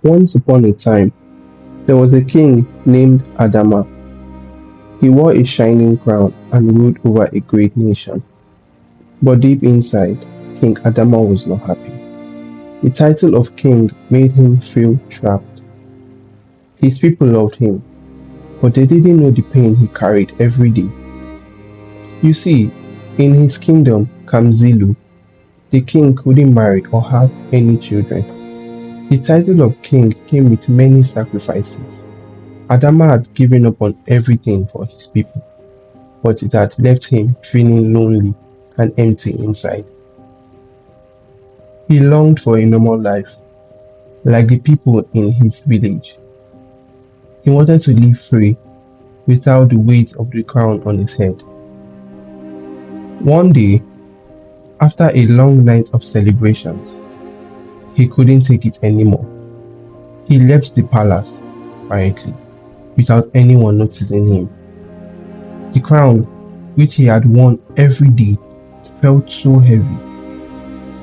Once upon a time, there was a king named Adama. He wore a shining crown and ruled over a great nation. But deep inside, King Adama was not happy. The title of king made him feel trapped. His people loved him, but they didn't know the pain he carried every day. You see, in his kingdom, Kamzilu, the king couldn't marry or have any children. The title of king came with many sacrifices. Adama had given up on everything for his people, but it had left him feeling lonely and empty inside. He longed for a normal life, like the people in his village. He wanted to live free, without the weight of the crown on his head. One day, after a long night of celebrations, he couldn't take it anymore. He left the palace quietly, without anyone noticing him. The crown, which he had worn every day, felt so heavy.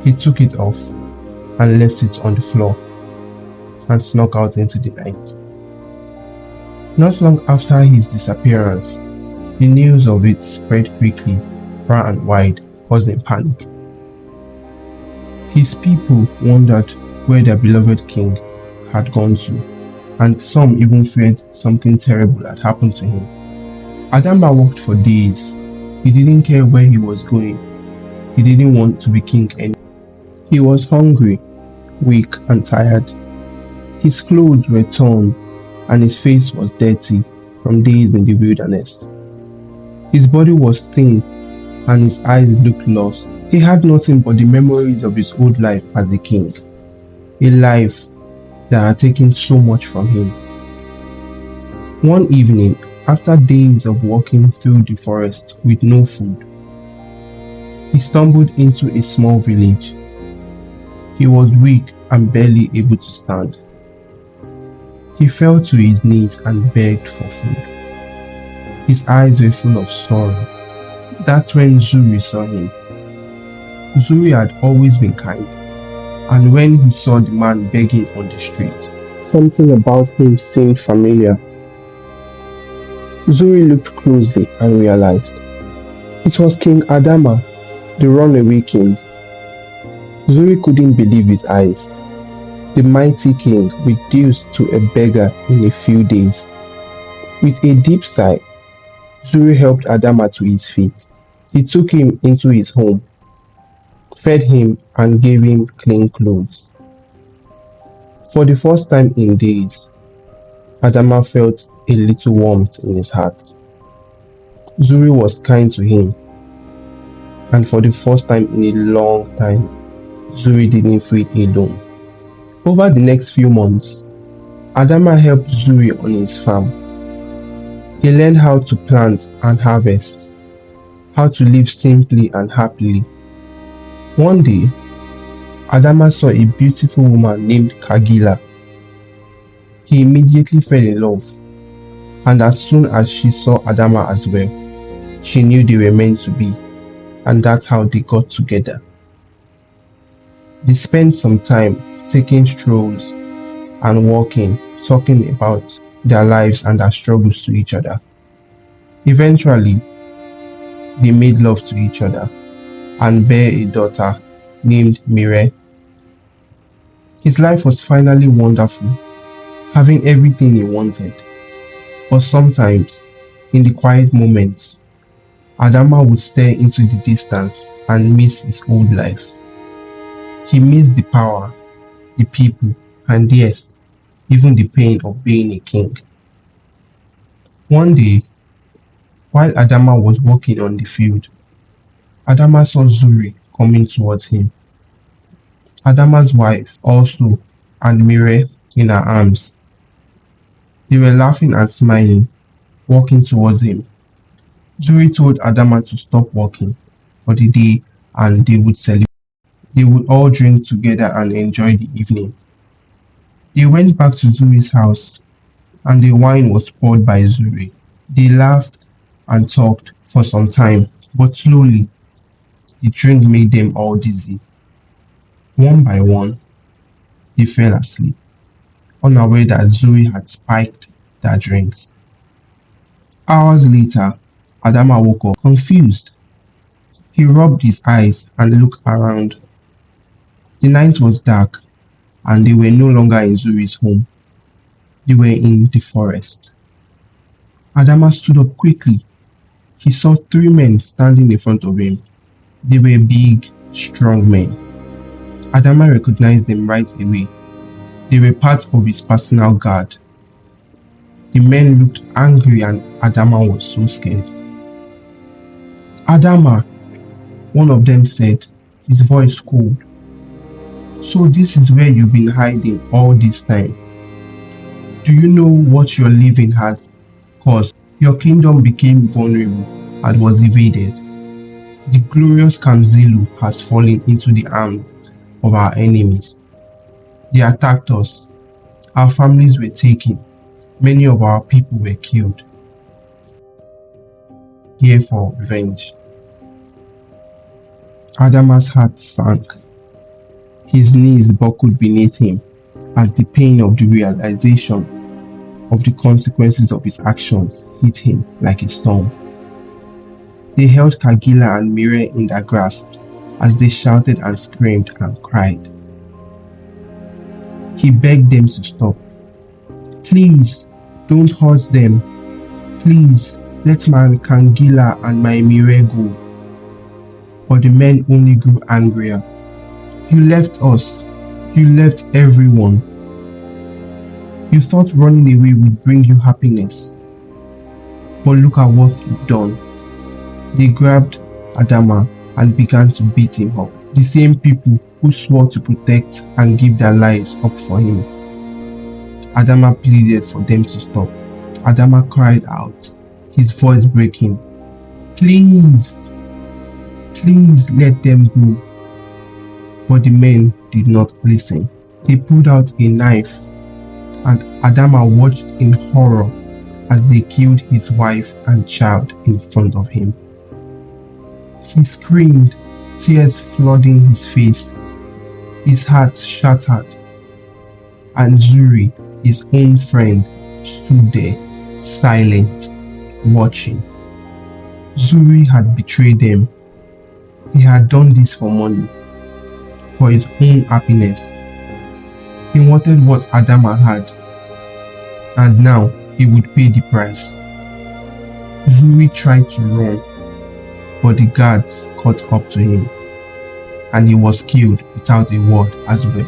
He took it off and left it on the floor and snuck out into the night. Not long after his disappearance, the news of it spread quickly, far and wide, causing panic. His people wondered where their beloved king had gone to, and some even feared something terrible had happened to him. Adama walked for days. He didn't care where he was going. He didn't want to be king anymore. He was hungry, weak, and tired. His clothes were torn, and his face was dirty from days in the wilderness. His body was thin, and his eyes looked lost. He had nothing but the memories of his old life as a king, a life that had taken so much from him. One evening, after days of walking through the forest with no food, he stumbled into a small village. He was weak and barely able to stand. He fell to his knees and begged for food. His eyes were full of sorrow. That's when Zuri saw him. Zuri had always been kind, and when he saw the man begging on the street, something about him seemed familiar. Zuri looked closely and realized it was King Adama, the runaway king. Zuri couldn't believe his eyes. The mighty king reduced to a beggar in a few days. With a deep sigh, Zuri helped Adama to his feet. He took him into his home, fed him, and gave him clean clothes. For the first time in days, Adama felt a little warmth in his heart. Zuri was kind to him, and for the first time in a long time, Zuri didn't feel alone. Over the next few months, Adama helped Zuri on his farm. He learned how to plant and harvest, how to live simply and happily. One day, Adama saw a beautiful woman named Kagila. He immediately fell in love, and as soon as she saw Adama as well, she knew they were meant to be, and that's how they got together. They spent some time taking strolls and walking, talking about their lives and their struggles to each other. Eventually, they made love to each other and bare a daughter named Mire. His life was finally wonderful, having everything he wanted. But sometimes, in the quiet moments, Adama would stare into the distance and miss his old life. He missed the power, the people, and yes, even the pain of being a king. One day, while Adama was walking on the field, Adama saw Zuri coming towards him. Adama's wife also, and Mire in her arms. They were laughing and smiling, walking towards him. Zuri told Adama to stop walking for the day and they would celebrate. They would all drink together and enjoy the evening. They went back to Zuri's house and the wine was poured by Zuri. They laughed and talked for some time, but slowly the drink made them all dizzy. One by one, they fell asleep. unaware that Zoe had spiked their drinks. Hours later, Adama woke up, confused. He rubbed his eyes and looked around. The night was dark, and they were no longer in Zoe's home. They were in the forest. Adama stood up quickly. He saw three men standing in front of him. They were big, strong men. Adama recognized them right away. They were part of his personal guard. The men looked angry and Adama was so scared. "Adama," one of them said, his voice cold. "So this is where you've been hiding all this time. Do you know what your living has caused? Your kingdom became vulnerable and was invaded. The glorious Kamzilu has fallen into the arms of our enemies. They attacked us. Our families were taken. Many of our people were killed. Here for revenge." Adama's heart sank. His knees buckled beneath him as the pain of the realization of the consequences of his actions hit him like a storm. They held Kagila and Mire in their grasp as they shouted and screamed and cried. He begged them to stop. "Please, don't hurt them. Please, let my Kangila and my Mire go." But the men only grew angrier. "You left us. You left everyone. You thought running away would bring you happiness. But look at what you've done." They grabbed Adama and began to beat him up. The same people who swore to protect and give their lives up for him. Adama pleaded for them to stop. Adama cried out, his voice breaking, "Please, please let them go." But the men did not listen. They pulled out a knife, and Adama watched in horror as they killed his wife and child in front of him. He screamed, tears flooding his face. His heart shattered. And Zuri, his own friend, stood there, silent, watching. Zuri had betrayed them. He had done this for money, for his own happiness. He wanted what Adama had, and now he would pay the price. Zuri tried to run, but the guards caught up to him, and he was killed without a word as well.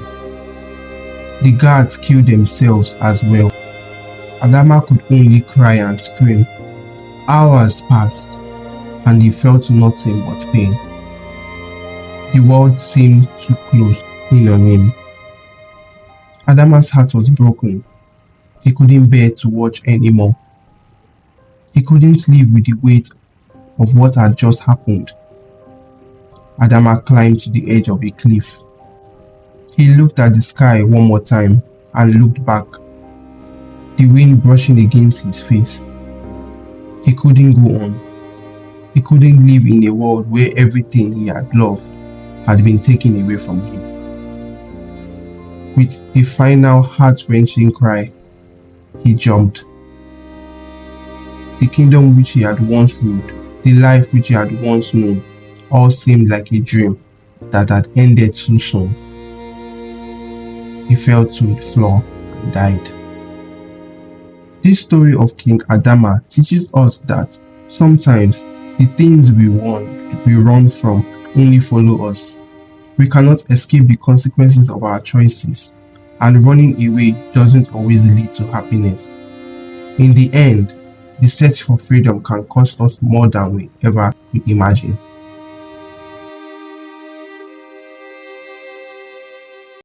The guards killed themselves as well. Adama could only cry and scream. Hours passed, and he felt nothing but pain. The world seemed too close in on him. Adama's heart was broken. He couldn't bear to watch anymore. He couldn't live with the weight of what had just happened. Adama climbed to the edge of a cliff. He looked at the sky one more time and looked back, the wind brushing against his face. He couldn't go on. He couldn't live in a world where everything he had loved had been taken away from him. With a final heart-wrenching cry, he jumped. The kingdom which he had once ruled, the life which he had once known, all seemed like a dream that had ended too soon. He fell to the floor and died. This story of King Adama teaches us that sometimes the things we run from only follow us. We cannot escape the consequences of our choices, and running away doesn't always lead to happiness. In the end, the search for freedom can cost us more than we ever could imagine.